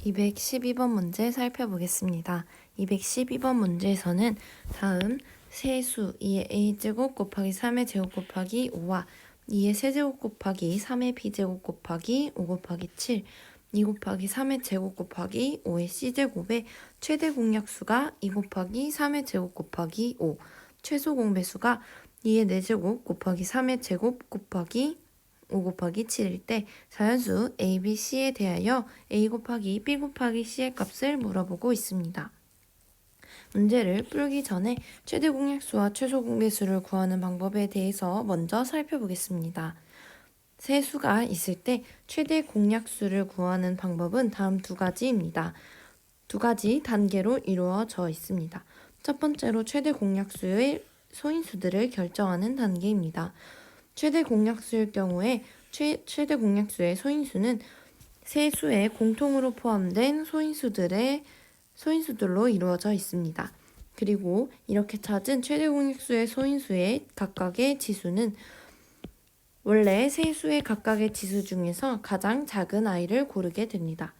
212번 문제 살펴보겠습니다. 212번 문제에서는 다음 세수 2의 a제곱 곱하기 3의 제곱 곱하기 5와 2의 세제곱 곱하기 3의 b제곱 곱하기 5 곱하기 7, 2 곱하기 3의 제곱 곱하기 5의 c제곱의 최대 공약수가 2 곱하기 3의 제곱 곱하기 5, 최소 공배수가 2의 4제곱 곱하기 3의 제곱 곱하기 5 곱하기 7일 때 자연수 a, b, c에 대하여 a 곱하기 b 곱하기 c의 값을 물어보고 있습니다. 문제를 풀기 전에 최대 공약수와 최소 공배수를 구하는 방법에 대해서 먼저 살펴보겠습니다. 세수가 있을 때 최대 공약수를 구하는 방법은 다음 두 가지입니다. 두 가지 단계로 이루어져 있습니다. 첫 번째로 최대 공약수의 소인수들을 결정하는 단계입니다. 최대 공약수일 경우에 최대 공약수의 소인수는 세수에 공통으로 포함된 소인수들로 이루어져 있습니다. 그리고 이렇게 찾은 최대 공약수의 소인수의 각각의 지수는 원래 세수의 각각의 지수 중에서 가장 작은 아이를 고르게 됩니다.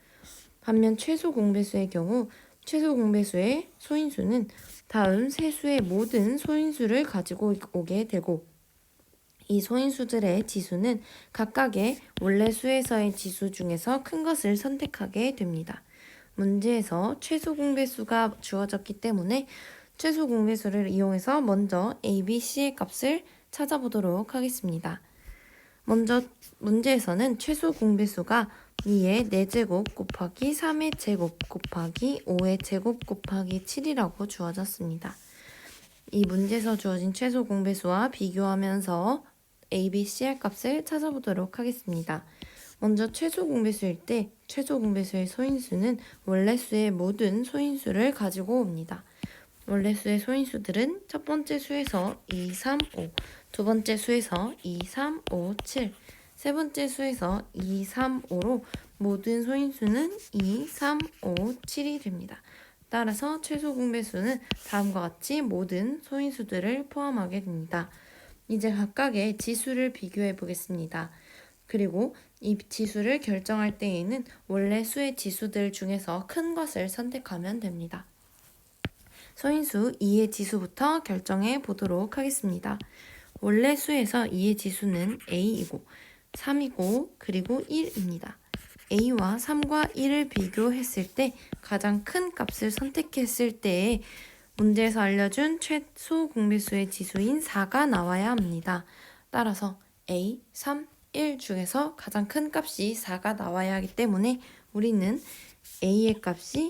반면 최소 공배수의 경우 최소 공배수의 소인수는 다음 세수의 모든 소인수를 가지고 오게 되고 이 소인수들의 지수는 각각의 원래 수에서의 지수 중에서 큰 것을 선택하게 됩니다. 문제에서 최소 공배수가 주어졌기 때문에 최소 공배수를 이용해서 먼저 a, b, c의 값을 찾아보도록 하겠습니다. 먼저 문제에서는 최소 공배수가 2의 4제곱 곱하기 3의 제곱 곱하기 5의 제곱 곱하기 7이라고 주어졌습니다. 이 문제에서 주어진 최소 공배수와 비교하면서 a, b, c의 값을 찾아보도록 하겠습니다. 먼저 최소 공배수일 때 최소 공배수의 소인수는 원래 수의 모든 소인수를 가지고 옵니다. 원래 수의 소인수들은 첫 번째 수에서 2, 3, 5, 두 번째 수에서 2, 3, 5, 7, 세 번째 수에서 2, 3, 5로 모든 소인수는 2, 3, 5, 7이 됩니다. 따라서 최소 공배수는 다음과 같이 모든 소인수들을 포함하게 됩니다. 이제 각각의 지수를 비교해 보겠습니다. 그리고 이 지수를 결정할 때에는 원래 수의 지수들 중에서 큰 것을 선택하면 됩니다. 소인수 2의 지수부터 결정해 보도록 하겠습니다. 원래 수에서 2의 지수는 a이고 3이고 그리고 1입니다. a와 3과 1을 비교했을 때 가장 큰 값을 선택했을 때에 문제에서 알려준 최소 공배수의 지수인 4가 나와야 합니다. 따라서 a, 3, 1 중에서 가장 큰 값이 4가 나와야 하기 때문에 우리는 a의 값이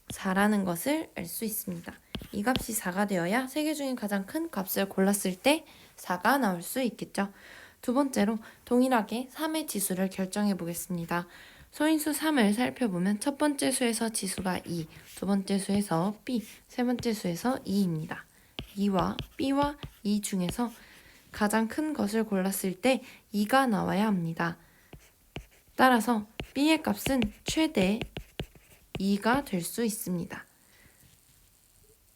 4라는 것을 알 수 있습니다. 이 값이 4가 되어야 세 개 중에 가장 큰 값을 골랐을 때 4가 나올 수 있겠죠. 두 번째로 동일하게 3의 지수를 결정해 보겠습니다. 소인수 3을 살펴보면 첫 번째 수에서 지수가 2, 두 번째 수에서 b, 세 번째 수에서 2입니다. 2와 b와 2 중에서 가장 큰 것을 골랐을 때 2가 나와야 합니다. 따라서 b의 값은 최대 2가 될 수 있습니다.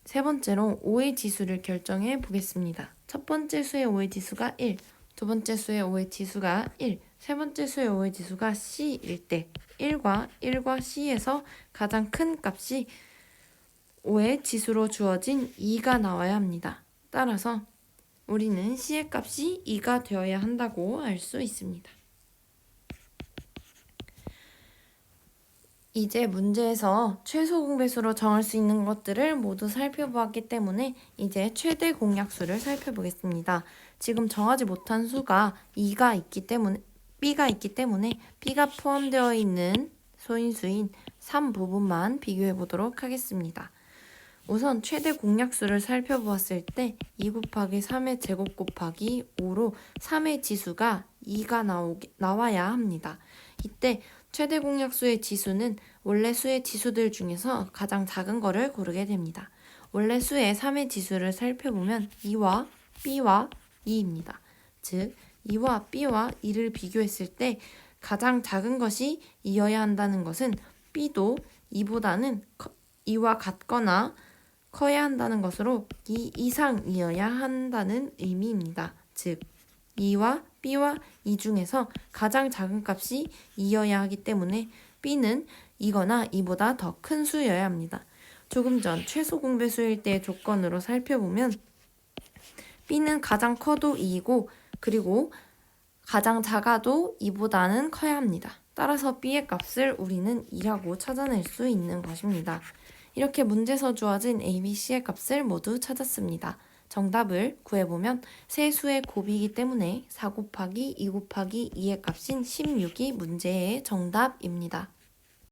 세 번째로 5의 지수를 결정해 보겠습니다. 첫 번째 수의 5의 지수가 1, 두 번째 수의 5의 지수가 1, 세 번째 수의 5의 지수가 c일 때 1과 c에서 가장 큰 값이 5의 지수로 주어진 2가 나와야 합니다. 따라서 우리는 c의 값이 2가 되어야 한다고 알 수 있습니다. 이제 문제에서 최소 공배수로 정할 수 있는 것들을 모두 살펴보았기 때문에 이제 최대 공약수를 살펴보겠습니다. 지금 정하지 못한 수가 2가 있기 때문에 b가 있기 때문에 b가 포함되어 있는 소인수인 3 부분만 비교해 보도록 하겠습니다. 우선 최대 공약수를 살펴보았을 때 2 곱하기 3의 제곱 곱하기 5로 3의 지수가 2가 나와야 합니다. 이때 최대 공약수의 지수는 원래 수의 지수들 중에서 가장 작은 거를 고르게 됩니다. 원래 수의 3의 지수를 살펴보면 2와 b와 2입니다. 즉 2와 b와 2를 비교했을 때 가장 작은 것이 2여야 한다는 것은 b도 2와 같거나 커야 한다는 것으로 2 이상이어야 한다는 의미입니다. 즉 2와 b와 2 중에서 가장 작은 값이 2여야 하기 때문에 b는 이거나 이보다 더 큰 수여야 합니다. 조금 전 최소 공배수일 때의 조건으로 살펴보면 B는 가장 커도 2이고 그리고 가장 작아도 2보다는 커야 합니다. 따라서 B의 값을 우리는 2라고 찾아낼 수 있는 것입니다. 이렇게 문제에서 주어진 A, B, C의 값을 모두 찾았습니다. 정답을 구해보면 세 수의 곱이기 때문에 4 곱하기 2 곱하기 2의 값인 16이 문제의 정답입니다.